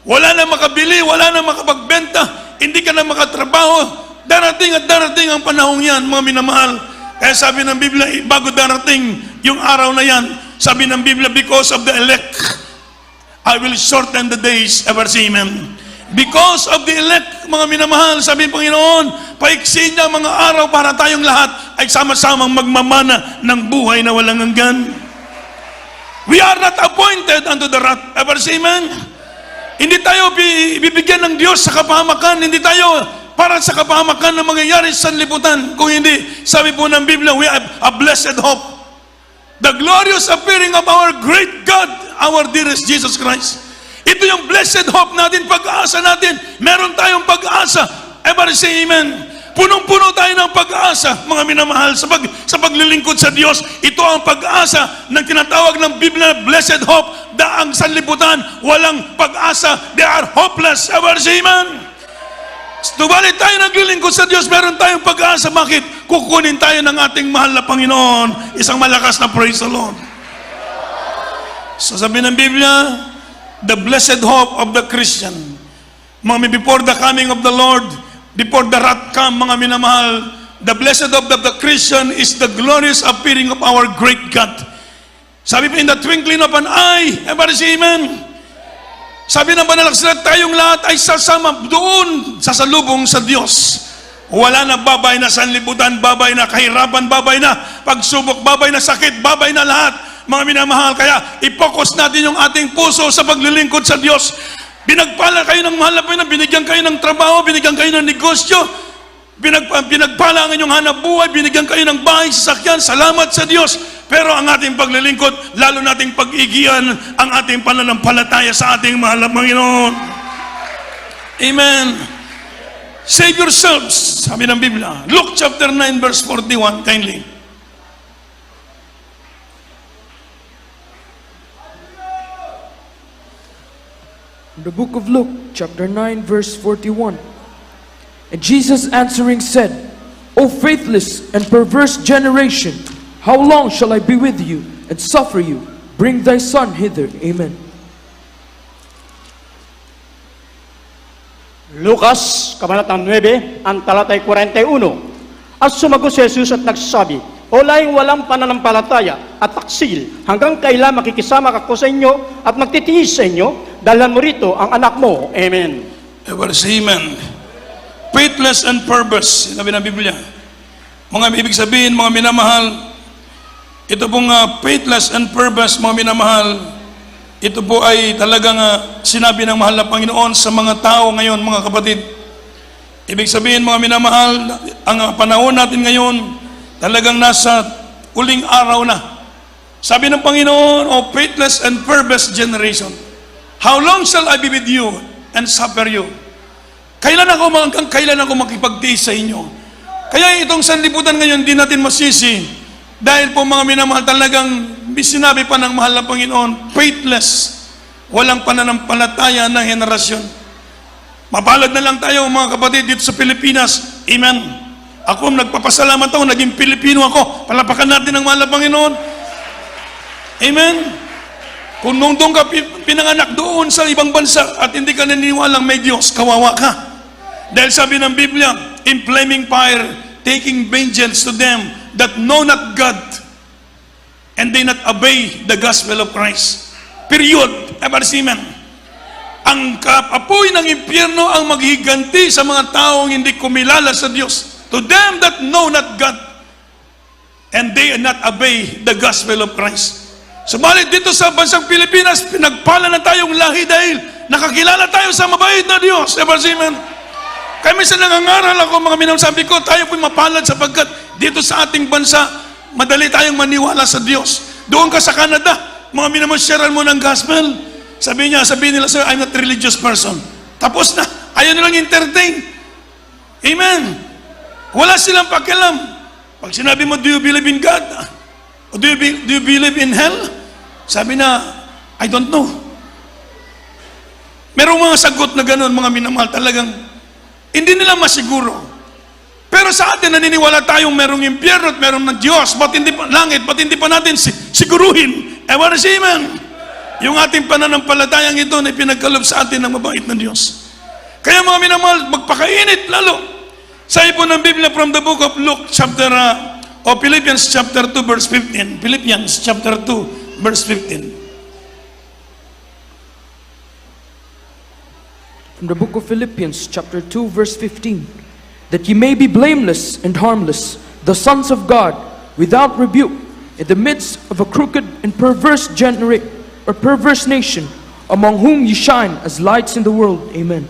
Wala na makabili, wala na makapagbenta, hindi ka na makatrabaho. Darating at darating ang panahong yan, mga minamahal. Kaya sabi ng Biblia, bago darating yung araw na yan, sabi ng Biblia, because of the elect, I will shorten the days, ever see, amen. Because of the elect, mga minamahal, sabi ng Panginoon, paiksi niya mga araw para tayong lahat ay sama-samang magmamana ng buhay na walang hanggan. We are not appointed unto the wrath, ever see, amen. Hindi tayo bibigyan ng Diyos sa kapahamakan, hindi tayo para sa kapahamakan na mangyayari sa sanlibutan. Kung hindi, sabi po ng Biblia, we have a blessed hope. The glorious appearing of our great God, our dearest Jesus Christ. Ito yung blessed hope natin, pag-asa natin. Meron tayong pag-asa. Ever say amen. Punong-puno tayo ng pag-asa, mga minamahal, sa paglilingkod sa Diyos. Ito ang pag-asa ng tinatawag ng Biblia, blessed hope. Daang sanlibutan, walang pag-asa. They are hopeless. Ever say amen. Tubalit tayo naglilingkod sa Diyos, meron tayong pag-asa. Bakit? Kukunin tayo ng ating mahal na Panginoon. Isang malakas na praise the Lord. So sabi ng Biblia, the blessed hope of the Christian. Before the coming of the Lord, before the wrath come, mga minamahal, the blessed hope of the Christian is the glorious appearing of our great God. Sabi pa, in the twinkling of an eye, everybody say amen. Sabi ng banal na aklat, tayong lahat ay sasama doon sa salubong sa Diyos. Wala na babay na sanlibutan, babay na kahirapan, babay na pagsubok, babay na sakit, babay na lahat. Mga minamahal, kaya i-focus natin yung ating puso sa paglilingkod sa Diyos. Pinagpala kayo ng mahal na Panginoon, binigyan kayo ng trabaho, binigyan kayo ng negosyo, pinagpala ang inyong hanap buhay, binigyan kayo ng bahay, sasakyan, salamat sa Diyos. Pero ang ating paglilingkod, lalo nating pag-igian ang ating pananampalataya sa ating mahal na Panginoon. Amen. Save yourselves, sabi ng Biblia. Luke chapter 9 verse 41, kindly. The book of Luke, chapter 9, verse 41. And Jesus answering said, O faithless and perverse generation, how long shall I be with you and suffer you? Bring thy son hither. Amen. Lucas, kabanatang 9, ang talatay 41. At sumagot si Jesus at nagsabi, O laing walang pananampalataya at taksil, hanggang kailan makikisama ako sa inyo at magtitiis sa inyo, dalhan mo rito ang anak mo. Amen. Ever say amen. Faithless and perverse, sinabi ng Biblia. Mga ibig sabihin, mga minamahal, ito pong faithless and perverse, mga minamahal, ito po ay talagang sinabi ng mahal na Panginoon sa mga tao ngayon, mga kapatid. Ibig sabihin, mga minamahal, ang panahon natin ngayon, talagang nasa uling araw na. Sabi ng Panginoon, O faithless and perverse generation, how long shall I be with you and suffer you? Kailan ako makipagtiis sa inyo? Kaya itong sanlibutan ngayon, di natin masisi. Dahil po mga minamahal, talagang sinabi pa ng mahal na Panginoon, faithless, walang pananampalataya na henerasyon. Mapalad na lang tayo mga kapatid dito sa Pilipinas. Amen. Ako nagpapasalamat ako, naging Pilipino ako. Palapakan natin ang mahal na Panginoon. Amen. Kung nung doon ka pinanganak doon sa ibang bansa at hindi ka naniniwalang may Diyos, kawawa ka. Dahil sabi ng Biblia, in flaming fire, taking vengeance to them that know not God and they not obey the gospel of Christ. Period. Ever see, man? Ang apoy ng impyerno ang maghiganti sa mga taong hindi kumilala sa Diyos. To them that know not God and they not obey the gospel of Christ. Subalit dito sa bansang Pilipinas, pinagpala na tayong lahi dahil nakakilala tayo sa mabait na Diyos. Ever see, man? Kaya minsan nangangaral ako, mga minamsabi ko, tayo po'y mapalad sapagkat dito sa ating bansa, madali tayong maniwala sa Diyos. Doon ka sa Canada, mga minamasyaralan mo ng gospel, sabihin nila sa'yo, I'm not a religious person. Tapos na, ayaw nilang entertain. Amen. Wala silang pakialam. Pag sinabi mo, do you believe in God? O do you believe in hell? Sabi na, I don't know. Merong mga sagot na gano'n, mga minamahal, talagang hindi nila masiguro. Pero sa atin, naniniwala tayong merong impyerno at merong ng Diyos, ba't hindi pa langit, ba't hindi pa natin siguruhin? Ewan si Amen. Yung ating pananampalatayang ito na pinagkalob sa atin ng mabait na Diyos. Kaya mga minamahal, magpakainit lalo. Sa ipon ng Biblia from the book of Luke chapter O Philippians chapter 2 verse 15. Philippians chapter 2 verse 15. From the book of Philippians, chapter 2, verse 15, that ye may be blameless and harmless, the sons of God, without rebuke, in the midst of a crooked and perverse nation, among whom ye shine as lights in the world. Amen.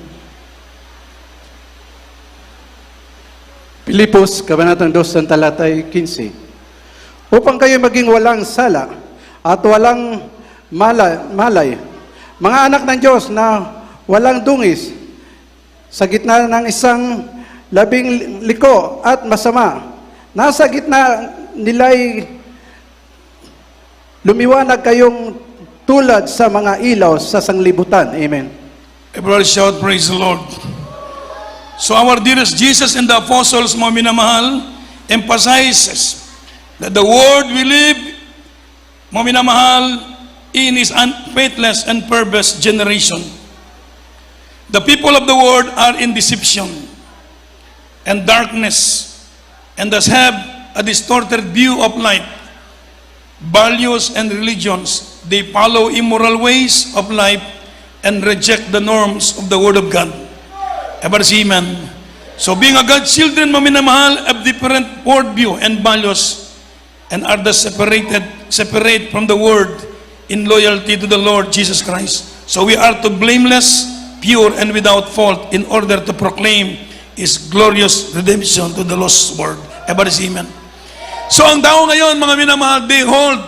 Pilipos, Kabanatang 2, talatay 15. Upang kayo maging walang sala at walang malay, mga anak ng Diyos na walang dungis, sa gitna ng isang labing liko at masama, nasa gitna nila'y lumiwanag kayong tulad sa mga ilaw sa sanglibutan. Amen. Everybody shout, praise the Lord. So our dearest Jesus and the apostles, mga minamahal, emphasizes that the world we live, mga minamahal, in is unfaithless and perverse generation. The people of the world are in deception and darkness, and thus have a distorted view of life, values, and religions. They follow immoral ways of life and reject the norms of the Word of God. Ever see, amen? So being a God's children, mga minamahal, have different worldview and values, and are thus separate from the Word in loyalty to the Lord Jesus Christ. So we are to blameless, pure, and without fault in order to proclaim His glorious redemption to the lost world. Ever see, amen? So ang tao ngayon, mga minamahal, they hold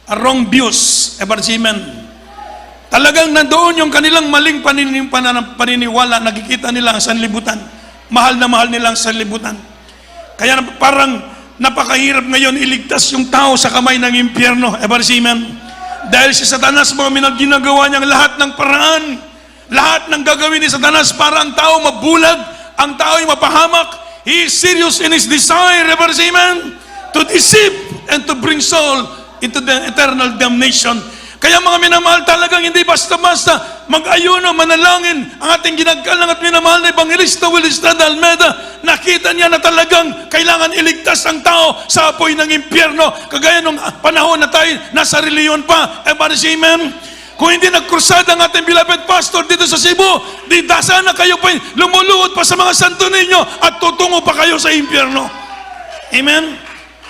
a wrong views. Ever see, amen? Talagang nandoon yung kanilang maling paniniwala, nakikita nila ang sanlibutan. Mahal na mahal nila ang sanlibutan. Kaya parang napakahirap ngayon iligtas yung tao sa kamay ng impyerno. Ever see, amen? Dahil si Satanas, mga minamahal, ginagawa niyang lahat ng paraan. Lahat ng gagawin ni Satanas para ang tao mabulag, ang tao ay mapahamak. He is serious in his desire, ever see, amen, to deceive and to bring soul into the eternal damnation. Kaya mga minamahal, talagang hindi basta-basta mag-ayuno, manalangin. Ang ating ginagkalang at minamahal na Evangelista Will Estrada Almeida, nakita niya na talagang kailangan iligtas ang tao sa apoy ng impyerno. Kagaya nung panahon na tayo nasa reliyon pa, ever see, amen. Kung hindi nagkrusada ang ating beloved pastor dito sa Cebu, di sana kayo pa lumuluhod pa sa mga santo ninyo at tutungo pa kayo sa impyerno. Amen?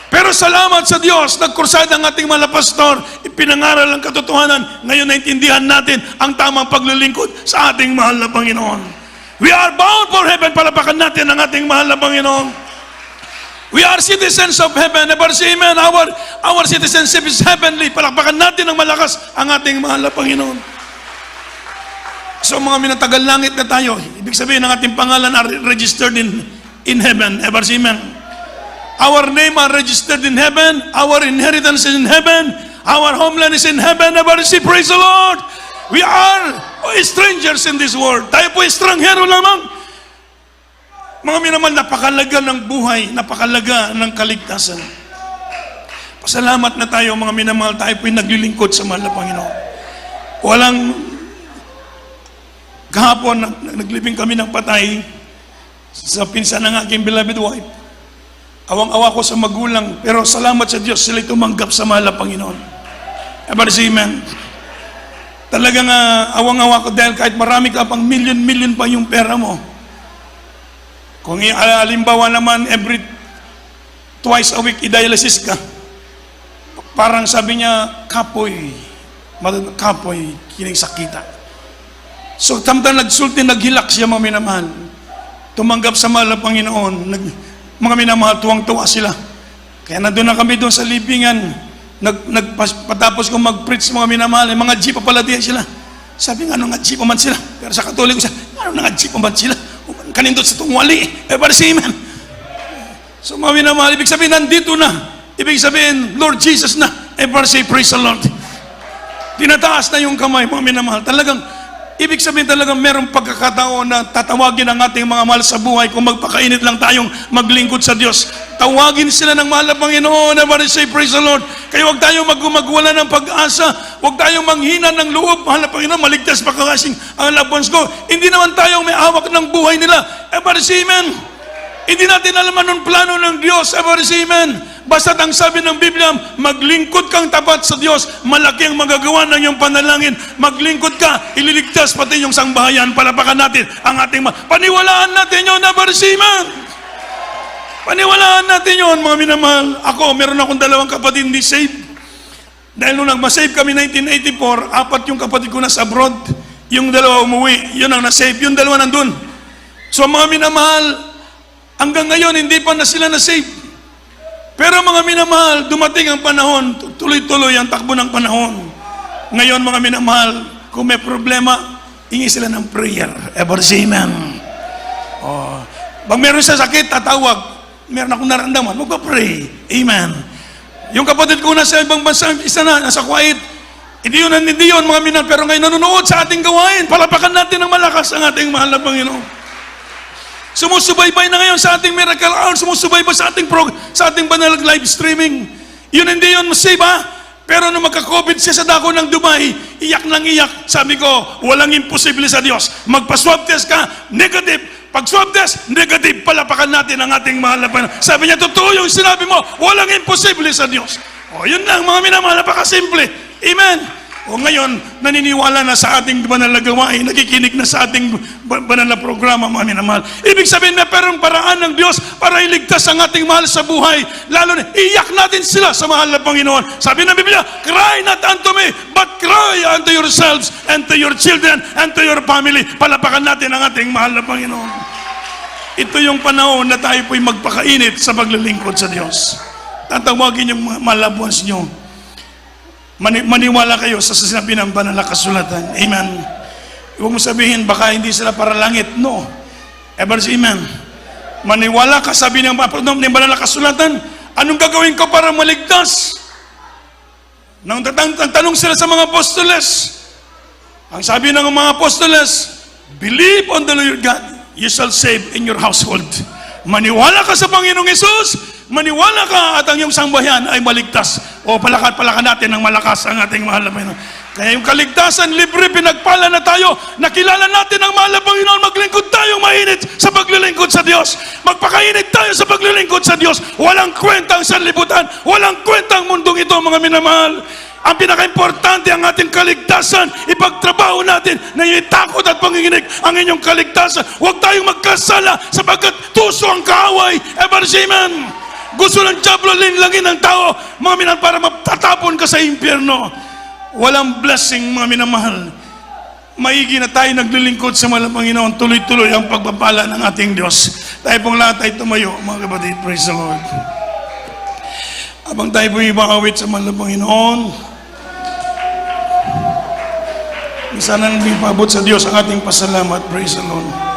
Pero salamat sa Diyos, nagkrusada ang ating mga pastor, ipinangaral ang katotohanan, ngayon naintindihan natin ang tamang paglilingkod sa ating mahal na Panginoon. We are bound for heaven, palapakan natin ang ating mahal na Panginoon. We are citizens of heaven. Ever say, amen? Our citizenship is heavenly. Palakpakan natin ng malakas ang ating mahal na Panginoon. So mga minatagal langit na tayo, ibig sabihin ng ating pangalan are registered in heaven. Ever say, amen? Our name are registered in heaven. Our inheritance is in heaven. Our homeland is in heaven. Ever say, praise the Lord. We are strangers in this world. Tayo po estranghero lamang. Mga minamahal, napakalaga ng buhay, napakalaga ng kaligtasan. Pasalamat na tayo, mga minamahal, tayo po'y naglilingkod sa mahal na Panginoon. Walang kahapon, naglibing kami ng patay sa pinsan ng aking beloved wife. Awang-awa ko sa magulang, pero salamat sa Diyos, sila'y tumanggap sa mahal na Panginoon. Ever say, amen? Talagang awang-awa ko dahil kahit marami ka pang million pa yung pera mo. Kung halimbawa naman every twice a week i-dialysis ka, parang sabi niya, kapoy, kining sakita. So tamtang nagsulti, naghilak siya, mga minamahal. Tumanggap sa mahal na Panginoon. Mga minamahal, tuwang-tuwa sila. Kaya nandun na kami doon sa libingan. Patapos kong mag-preach, mga minamahal, mga jeep pa pala diyan sila. Sabi nga, ano nga jeep pa man sila? Pero sa Katoliko siya, ano nga jeep pa man sila? Kanindot sa tungwali, ever say, amen. So mga minamahal, ibig sabihin nandito na, ibig sabihin Lord Jesus na, ever say praise the Lord. Tinataas na yung kamay, mga minamahal. Talagang ibig sabihin talagang merong pagkakataon na tatawagin ang ating mga mahal sa buhay kung magpakainit lang tayong maglingkod sa Diyos. Tawagin sila ng mahal na Panginoon, ever say praise the Lord. Kaya huwag tayong magwala ng pag-asa, huwag tayong manghina ng loob, mahal na Panginoon, maligtas pa kasing ang loved ones ko. Hindi naman tayong may hawak ng buhay nila, ever say, amen. Hindi natin alam anong plano ng Diyos, ever say, amen. Basta't ang sabi ng Biblia, maglingkod kang tapat sa Diyos, malaki ang magagawa ng iyong panalangin. Maglingkod ka, ililigtas pati yung sangbahayan. Palapakan natin ang ating paniwalaan natin yun na barsiman. Paniwalaan natin yun, mga minamahal. Ako, meron akong 2 kapatid hindi saved. Dahil nung nagmasave kami 1984, 4 yung kapatid ko nasa abroad. Yung 2 umuwi, yun ang nasave. Yung 2 nandun. So mga minamahal, hanggang ngayon hindi pa na sila nasave. Pero mga minamahal, dumating ang panahon, tuloy-tuloy ang takbo ng panahon. Ngayon mga minamahal, kung may problema, hingi sila ng prayer. Ever say amen. Oh. Pag meron sa sakit, tatawag. Meron akong naramdaman, magpa-pray. Amen. Yung kapatid ko nasa ibang bansa, isa na, nasa Kuwait, hindi yun mga minamahal, pero ngayon nanonood sa ating gawain. Palapakan natin ng malakas ang ating mahal na Panginoon. Sumusubaybay na ngayon sa ating Miracle Hour, sumusubaybay sa ating banal live streaming. Yun hindi yun save ha? Pero nung magka-COVID siya sa dako ng Dubai, iyak nang iyak. Sabi ko, walang imposible sa Diyos. Magpa-swab test ka, negative. Pag swab test, negative. Palapakan natin ang ating mahal na Panginoon. Sabi niya, totoo yung sinabi mo, walang imposible sa Diyos. O yun lang mga minamahal, napakasimple. Amen. O ngayon, naniniwala na sa ating banal na gawain, nakikinig na sa ating banal na programa, mga minamahal. Ibig sabihin na perong paraan ng Diyos para iligtas ang ating mahal sa buhay. Lalo na, iyak natin sila sa mahal na Panginoon. Sabi ng Biblia, cry not unto me, but cry unto yourselves and to your children and to your family. Palapakan natin ang ating mahal na Panginoon. Ito yung panahon na tayo po'y magpakainit sa paglilingkod sa Diyos. Tatawagin yung mga malabons nyo. Maniwala kayo sa sinabi ng banal na kasulatan. Amen. Huwag mo sabihin, baka hindi sila para langit. No. Ever say amen. Maniwala ka, sabi ng banal na kasulatan, anong gagawin ko para maligtas? Nang tanong sila sa mga apostoles, ang sabi ng mga apostoles, believe on the Lord God, you shall save in your household. Maniwala ka sa Panginoong Hesus, maniwala ka at ang iyong sambayan ay maligtas. O palakan natin ng malakas ang ating mahal na Panginoon. Kaya yung kaligtasan, libre, pinagpala na tayo. Nakilala natin ang mahal na Panginoon. Maglingkod tayong mainit sa paglilingkod sa Diyos. Magpakainit tayo sa paglilingkod sa Diyos. Walang kwentang sanlibutan. Walang kwentang mundong ito, mga minamahal. Ang pinaka-importante ang ating kaligtasan. Ipagtrabaho natin na yung takot at panginginig ang inyong kaligtasan. Huwag tayong magkasala sapagkat tuso ang kaaway. Ever say amen. Gusto ng Diablo linlangin ng tao, mga minamahal, para matatapon ka sa impyerno. Walang blessing, mga minamahal. Maigi na tayo naglilingkod sa mahal na Panginoon. Tuloy-tuloy ang pagpapala ng ating Diyos. Tayo pong lahat ay tumayo, mga kapatid. Praise the Lord. Habang tayo po ibakawit sa mahal na Panginoon, sana nang ipabot sa Diyos ang ating pasalamat. Praise the Lord.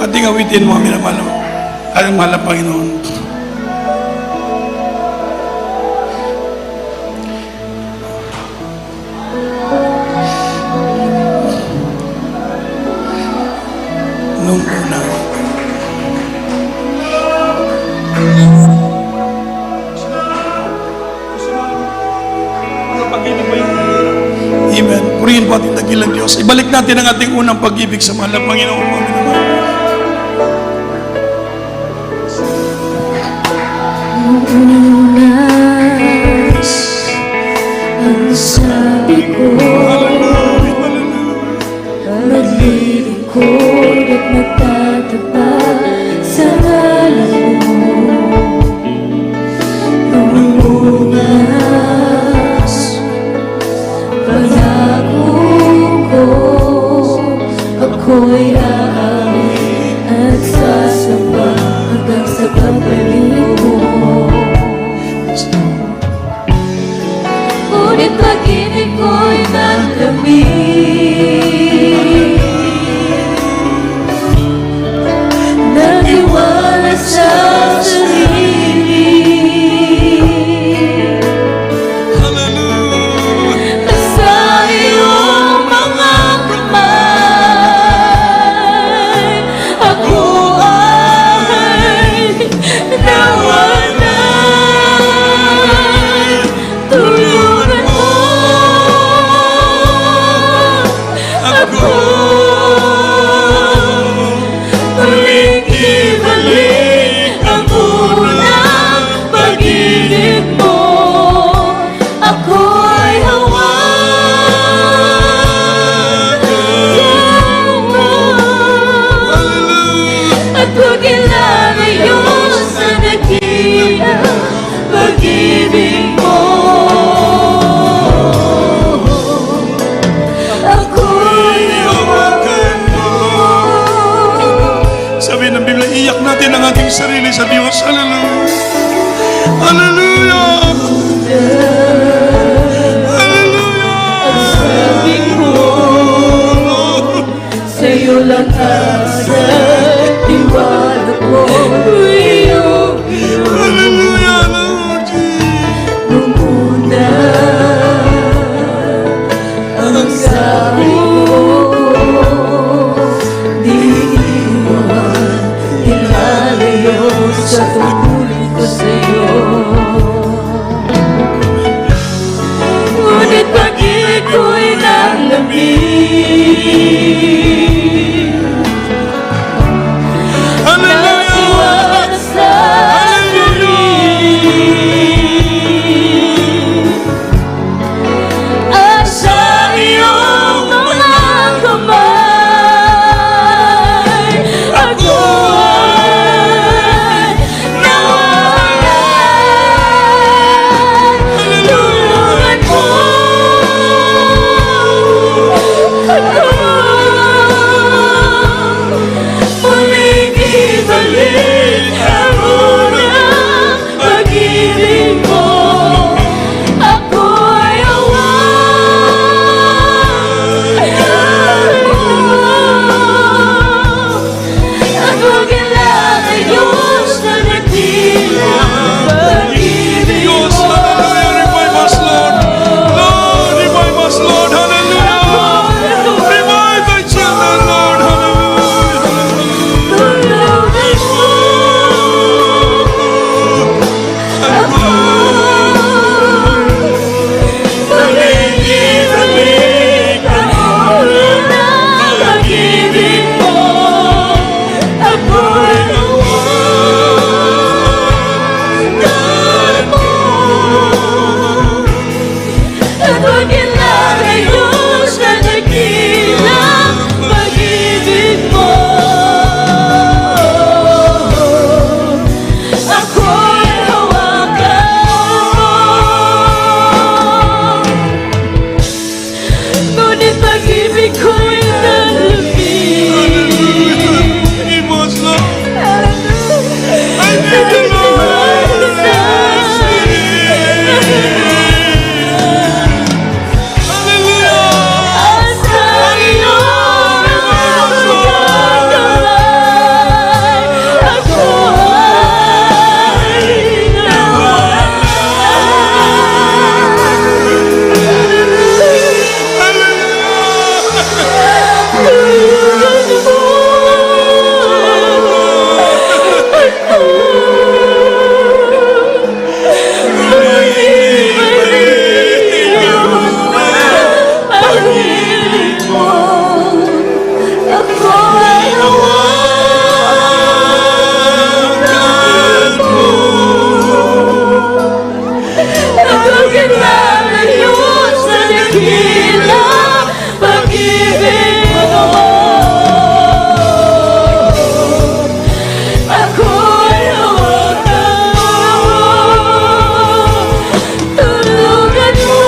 Ating awitin mo, minamahal ang mahal na Panginoon. Nung una, amen. Purihin po ating dakilang Diyos. Ibalik natin ang ating unang pag-ibig sa mahal na Panginoon, mga minamahal. Unas ang sabi ko, maglilingkod at magtatapat sa ngalan mo. Nung unas, pangako ko, ako'y aamin at sasamba hanggang sa pagbalik mo. Ngunit pag-ibig ko'y lalamig Hallelujah! sa at sa iyong mga kamay ako ay nawalan. Tulungan mo ako muling ibalik ang unang pag-ibig mo. Ako'y at huwag kailangan Diyos na nagbilang pag-ibig Diyos, mo. hallelujah, revive us, Lord. Lord, revive us, Lord, hallelujah. Revive thy children, Lord, hallelujah. Tulungan mo ako muling ibalik ang unang pag-ibig mo. Ako'y nawalan mo at huwag kailangan Diyos na nagbilang pag-ibig mo. Ako'y hawakan mo, ngunit pag-ibig ko'y lalamig. Give us, Lord. I need you, Lord. Hallelujah. Sa iyong mga kamay ako ay pag-ibig mo. Ako ay hawakan mo at huwag kailangan Diyos na dakilang pag-ibig mo. Ako ay hawakan mo, tulungan mo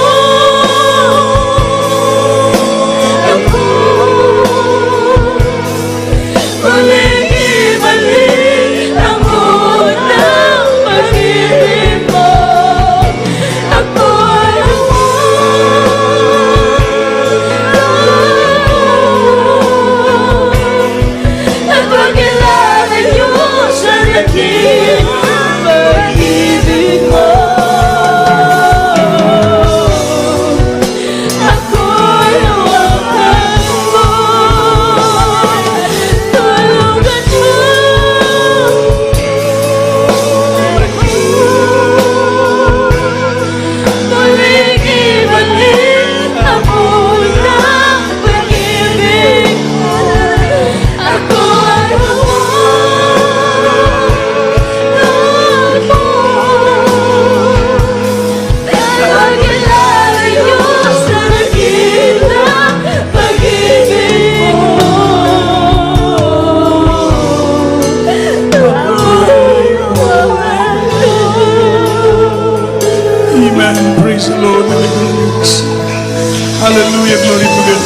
ako muling ibalik ang unang pag-ibig mo. Ako ay at huwag kailangan Diyos na dakilang pag-ibig mo. Ako'y hawakan mo, tulungan mo muling ibalik ang unang pag-ibig mo. Ako ay hawakan mo at huwag kailangan Diyos na dakilang pag-ibig mo. Ako'y hawakan mo. Amen. Praise the Lord. Hallelujah. Glory to God.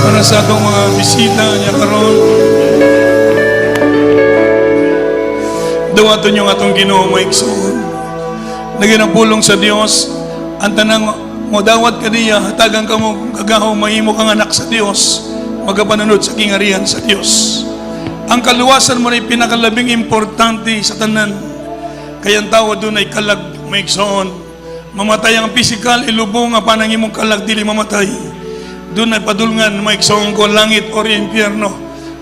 Para sa atong mga bisita niya karon, dawaton yung atong Ginoo maigsoon. Lagi ng pulong sa Dios, ang tanang mo dawat ka diya, hatagan ka mo kagahaw mahimo kang anak sa Dios, magapanunod sa kingarihan sa Dios. Ang kaluwasan mo ay pinakalabing importante sa tanan. Kaya ang tao doon ay kalag maigsoon. Mamatay ang pisikal, ilubong ang panangimong kalag, dili mamatay. Doon ay padulngan, maigsoon ko langit o impyerno.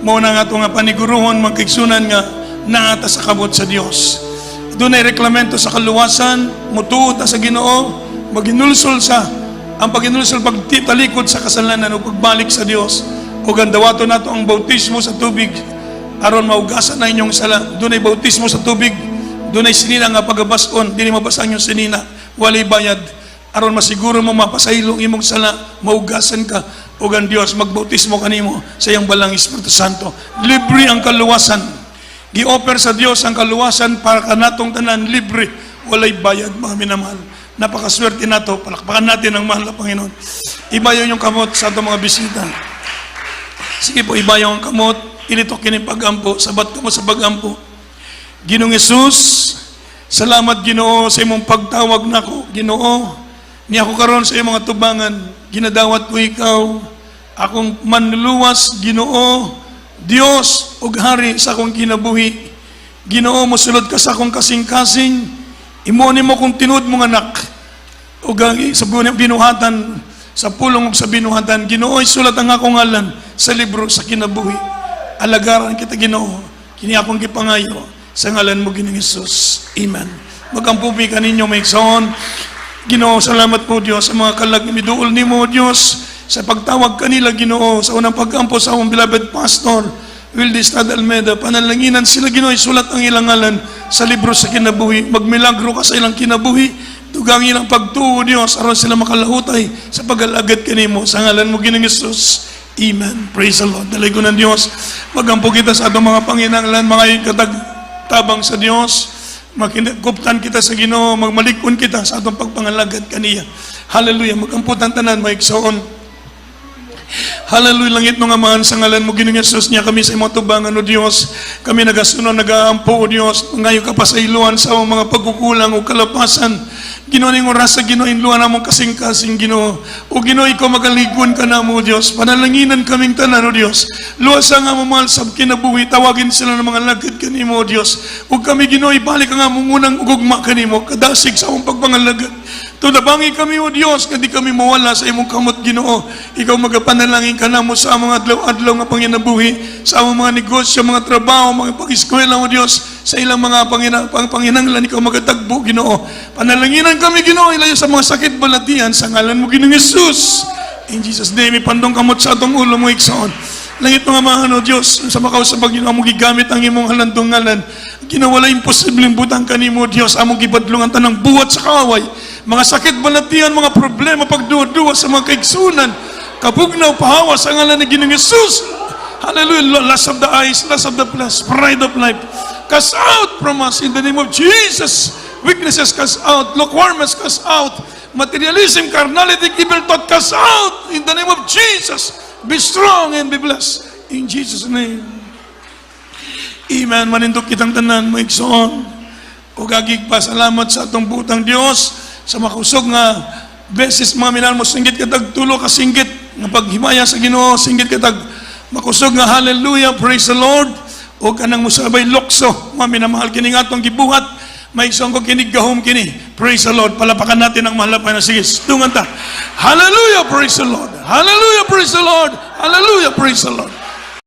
Muna nga ito nga paniguruhon, magkiksunan nga naata sa kabot sa Dios. Doon ay reklamento sa kaluwasan, mutuot sa Ginoo, maginulsol sa ang Panginoon sa pagtalikod sa kasalanan o pagbalik sa Dios. O gandawato nato ang bautismo sa tubig aron maugasan na inyong sala. Dunay bautismo sa tubig, dunay sinina nga pagabason, dili mabasa ang inyong sinina, walay bayad. Aron masiguro mo mapasaylo ang imong sala, maugasan ka ug ang Dios magbautismo kanimo sa iyang balang Espiritu Santo. Libre ang kaluwasan. Gi-offer sa Dios ang kaluwasan para kanatong tanan, libre, walay bayad, mga minamahal. Napakaswerte nato, palakpakan natin ang mahal na Panginoon. Ibayaw yung kamot sa atong mga bisita. Sige po, ibayaw ang kamot, initok kini pagampo, sabat kamo sa pagampo. Ginoong Hesus, salamat Ginoo sa imong pagtawag nako. Ginoo, niya ko karon sa imong mga tubangan, ginadawat ko ikaw, akong manluluwas, Ginoo, Dios ug hari sa akong kinabuhi. Ginoo, mosulod ka sa akong kasing-kasing, imuni mo kung tinud mong anak, ug sa binuhatan, sa pulong ug sa binuhatan, Ginoo, isulat ang akong ngalan sa libro sa kinabuhi. Alagaran kita, Ginoo, kini akong gipangayo sa ngalan mo, Ginoong Hesus. Amen. Magampupi ka ninyo, may iksaon. Ginoo, salamat po, Diyos, sa mga kalag na miduol ni mo, Diyos, sa pagtawag kanila, Ginoo, sa unang pagkampo sa akong beloved pastor, Wildes Tad Almeida. Panalanginan sila, Ginoo, isulat ang ilang ngalan sa libro sa kinabuhi. Magmilagro ka sa ilang kinabuhi. Tugang ilang pagtuo, Diyos, aron sila makalahutay sa pag-alagad kanimo. Sa ngalan mo, Ginoong Hesus. Amen. Praise the Lord. Dalay ko ng Diyos. Magampo kita sa atong mga panginanglan, mga katagtabang sa Diyos. Makinagkuptan kita sa Ginoo, magmalikon kita sa atong pagpangalagad kaniya. Hallelujah. Magamputan tanan, maigsoon. Hallelujah, langit no nga man sa ngalan mo, Ginoong Hesus, niya kami sa imong tubangan, o Diyos. Kami nagasunod, nagaampo, o Diyos. Ngayon ka pa sa iluan sa mga pagkukulang o kalapasan. Ginoo ning oras sa Ginoo, inluan namong kasing-kasing, Ginoo. O Ginoo, ikaw magalikon ka na mo, Diyos. Panalanginan kaming tanan, o Diyos. Luwasa nga mamahal sa kinabuhi, tawagin sila ng mga lagad kanimo, o Diyos. O kami, Ginoo, ibalik nga mong unang ugugma kanimo, kadasig sa among pagpangalagad. Tunabangi kami, o Diyos, nga di kami mawala sa imong kamot, Ginoo. Ikaw magapanalangin ka na mo sa mga adlaw-adlaw nga panginabuhi, sa among mga negosyo, mga trabaho, mga pag-eskwela, o Diyos, sa ilang mga panginanglan, ikaw magatagbo, Ginoo. Panalanginan kami, Ginoo, ilayo sa mga sakit balatian, sa ngalan mo, Ginoong Hesus. In Jesus' name, ipandong kamot sa atong ulo mo, iksaon. Langit mga mahal, o Diyos, sa makausapag, Ginoo, mo gigamit ang imong halandong ngalan. Ginawala imposibleng butang kanimo, Diyos, among gibadlungan tanang buhat sa kaway. Mga sakit balatian, mga problema, pagduwa-duwa sa mga kaigsunan, kapugnaw, pahawa sa ngalan ni Ginoong Hesus. Hallelujah. Lust of the eyes, lust of the flesh, pride of life. Cast out from us in the name of Jesus. Weaknesses cast out, lukewarmness cast out, materialism, carnality, evil thought cast out in the name of Jesus. Be strong and be blessed in Jesus' name. Amen. Manindok kitang tanan, maigsoon. O gagig pa, salamat sa atong butang Diyos sa makusog nga beses mga minal mo, singgit katag tulo ka singgit nga paghimaya sa Ginoo, singgit katag makusog nga hallelujah, praise the Lord. O kanang musabay lokso, mga minamahal kining atong gibuhat, may isang ko kinig gahom kini. Praise the Lord. Palapakan natin ang mahalapay na sige. Tungan ta. Hallelujah, praise the Lord. Hallelujah, praise the Lord. Hallelujah, praise the Lord.